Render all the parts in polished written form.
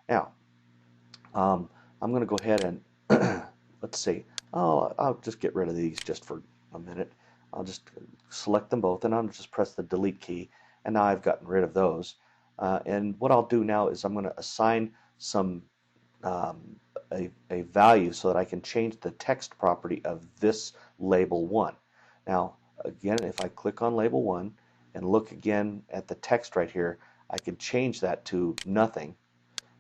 Now, I'm going to go ahead and let's see. I'll just get rid of these just for a minute. I'll just select them both, and I'll just press the delete key, and now I've gotten rid of those. And what I'll do now is I'm going to assign some a value so that I can change the text property of this label 1. Now, again, if I click on label 1 and look again at the text right here, I can change that to nothing,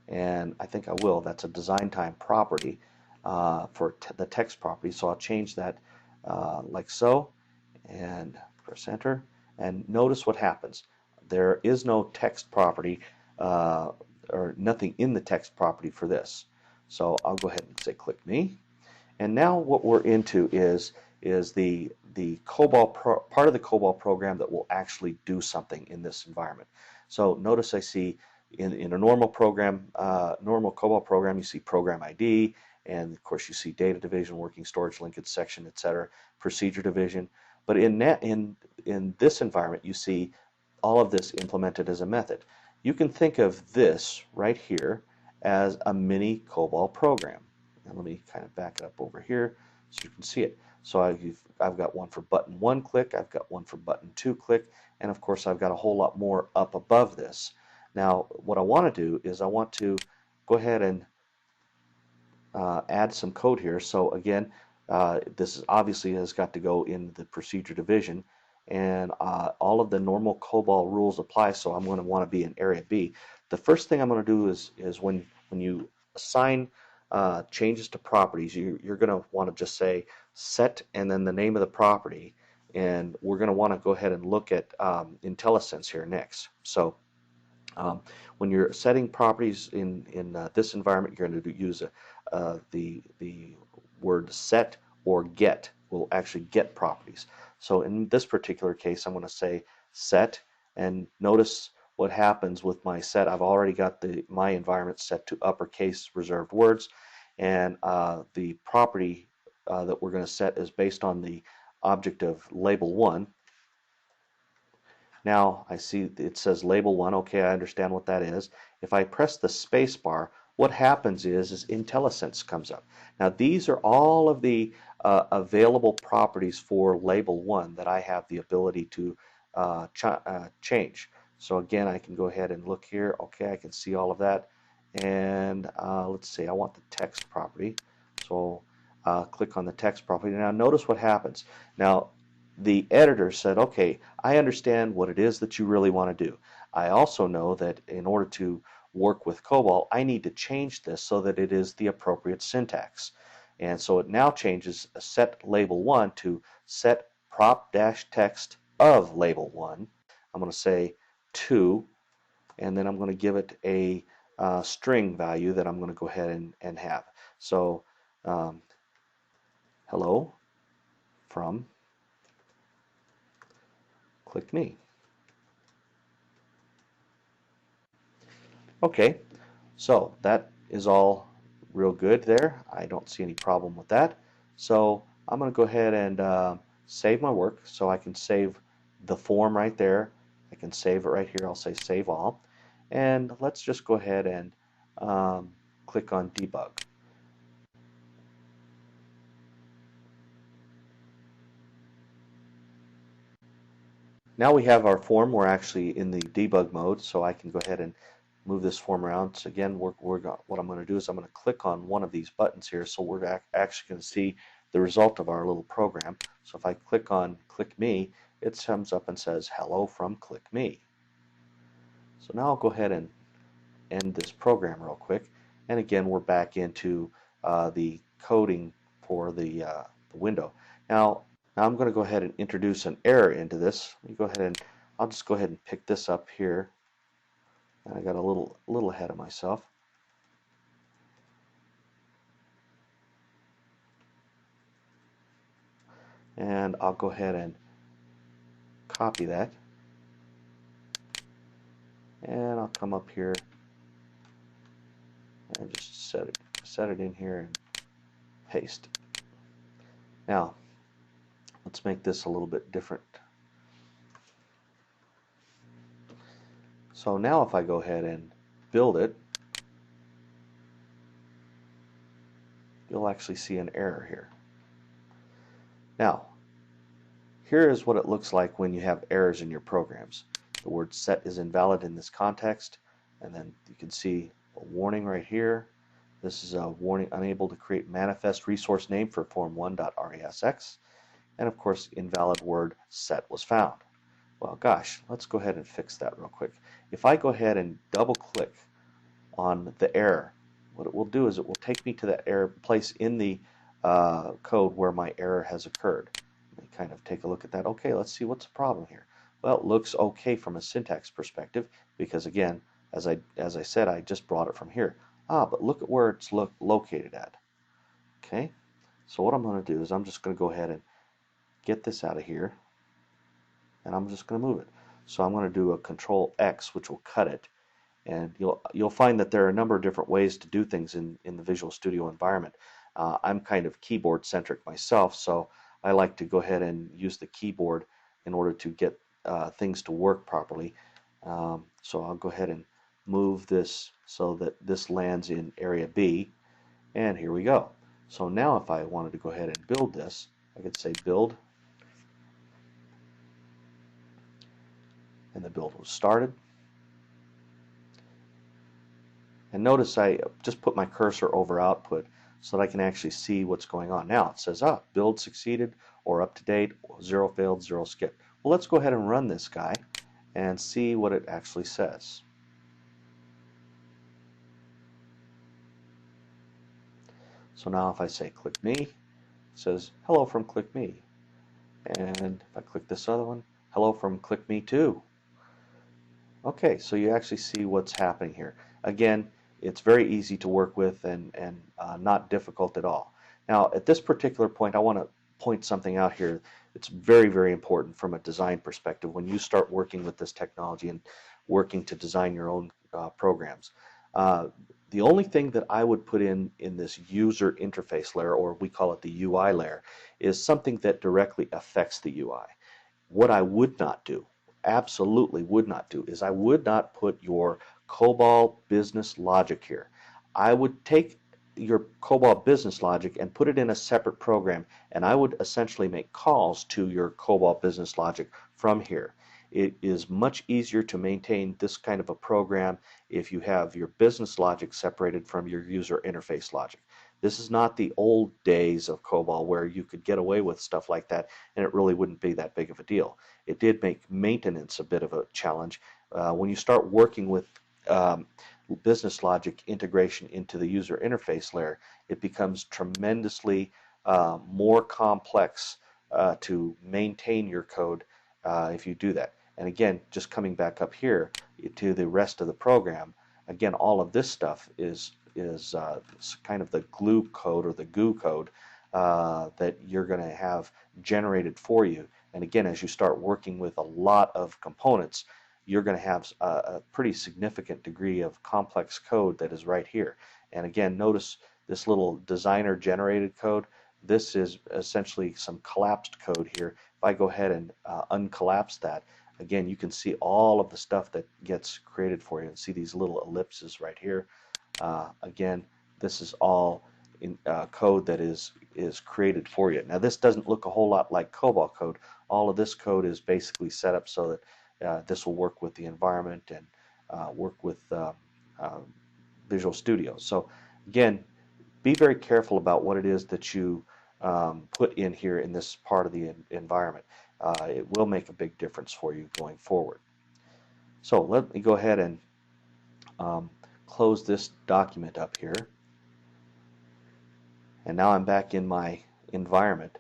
and I think I will. That's a design time property for the text property, so I'll change that like so, and press enter, and notice what happens. There is no text property or nothing in the text property for this. So I'll go ahead and say click me, and now what we're into is the COBOL part of the COBOL program that will actually do something in this environment. So notice I see in a normal program, normal COBOL program, you see program ID, and of course you see data division, working storage, linkage section, etc., procedure division. But in this environment, you see all of this implemented as a method. You can think of this right here as a mini COBOL program. Now let me kind of back it up over here so you can see it. So I've got one for button 1 click, I've got one for button 2 click, and of course I've got a whole lot more up above this. Now what I want to do is I want to go ahead and add some code here. So again, this is obviously has got to go in the procedure division, and all of the normal COBOL rules apply, so I'm going to want to be in area B. The first thing I'm going to do is when you assign changes to properties, you're going to want to just say set and then the name of the property, and we're going to want to go ahead and look at Intellisense here next. So when you're setting properties in this environment, you're going to use the word set or get will actually get properties. So in this particular case, I'm going to say set, and notice what happens with my set. I've already got my environment set to uppercase reserved words, and the property that we're going to set is based on the object of label 1. Now I see it says label 1. Okay, I understand what that is. If I press the space bar, what happens is Intellisense comes up. Now these are all of the available properties for label 1 that I have the ability to change. So again, I can go ahead and look here. Okay, I can see all of that. And let's see, I want the text property. So click on the text property. Now notice what happens. Now the editor said, okay, I understand what it is that you really want to do. I also know that in order to work with COBOL, I need to change this so that it is the appropriate syntax. And so it now changes set label 1 to set prop-text of label 1. I'm going to say 2, and then I'm going to give it a string value that I'm going to go ahead and have. So hello from click me. Okay, so that is all real good there. I don't see any problem with that. So I'm going to go ahead and save my work, so I can save the form right there. I can save it right here. I'll say save all. And let's just go ahead and click on debug. Now we have our form. We're actually in the debug mode, so I can go ahead and move this form around. So again, what I'm going to do is I'm going to click on one of these buttons here, so we're actually going to see the result of our little program. So if I click on click me, it comes up and says hello from click me. So now I'll go ahead and end this program real quick, and again we're back into the coding for the window. Now I'm going to go ahead and introduce an error into this. Let me go ahead and I'll just go ahead and pick this up here. And I got a little ahead of myself. And I'll go ahead and copy that. And I'll come up here and just set it in here and paste. Now let's make this a little bit different. So now if I go ahead and build it, you'll actually see an error here. Now, here is what it looks like when you have errors in your programs. The word set is invalid in this context, and then you can see a warning right here. This is a warning, unable to create manifest resource name for form1.resx, and of course invalid word set was found. Well, gosh, let's go ahead and fix that real quick. If I go ahead and double click on the error, what it will do is it will take me to that error place in the code where my error has occurred. Let me kind of take a look at that. Okay, let's see what's the problem here. Well, it looks okay from a syntax perspective because, again, as I said, I just brought it from here. But look at where it's located at. Okay, so what I'm going to do is I'm just going to go ahead and get this out of here, and I'm just going to move it. So I'm going to do a Control X, which will cut it. And you'll find that there are a number of different ways to do things in the Visual Studio environment. I'm kind of keyboard centric myself, so I like to go ahead and use the keyboard in order to get things to work properly. So I'll go ahead and move this so that this lands in area B, and here we go. So now if I wanted to go ahead and build this, I could say build, and the build was started. And notice I just put my cursor over output so that I can actually see what's going on. Now it says, build succeeded, or up to date, 0 failed, 0 skipped. Well, let's go ahead and run this guy and see what it actually says. So now if I say click me, it says hello from click me. And if I click this other one, hello from click me too. Okay, so you actually see what's happening here. Again, it's very easy to work with and not difficult at all. Now, at this particular point, I want to point something out here. It's very, very important from a design perspective when you start working with this technology and working to design your own programs. The only thing that I would put in this user interface layer, or we call it the UI layer, is something that directly affects the UI. What I would not do, absolutely would not do, is I would not put your COBOL business logic here. I would take your COBOL business logic and put it in a separate program, and I would essentially make calls to your COBOL business logic from here. It is much easier to maintain this kind of a program if you have your business logic separated from your user interface logic. This is not the old days of COBOL where you could get away with stuff like that and it really wouldn't be that big of a deal. It did make maintenance a bit of a challenge. When you start working with business logic integration into the user interface layer, it becomes tremendously more complex to maintain your code if you do that. And again, just coming back up here to the rest of the program, again, all of this stuff is kind of the glue code or the goo code that you're going to have generated for you. And again, as you start working with a lot of components, you're going to have a pretty significant degree of complex code that is right here. And again, notice this little designer generated code. This is essentially some collapsed code here. If I go ahead and uncollapse that, again, you can see all of the stuff that gets created for you and see these little ellipses right here. Again, this is all in code that is created for you. Now, this doesn't look a whole lot like COBOL code. All of this code is basically set up so that this will work with the environment and work with Visual Studio. So, again, be very careful about what it is that you put in here in this part of the environment. It will make a big difference for you going forward. So let me go ahead and close this document up here. And now I'm back in my environment.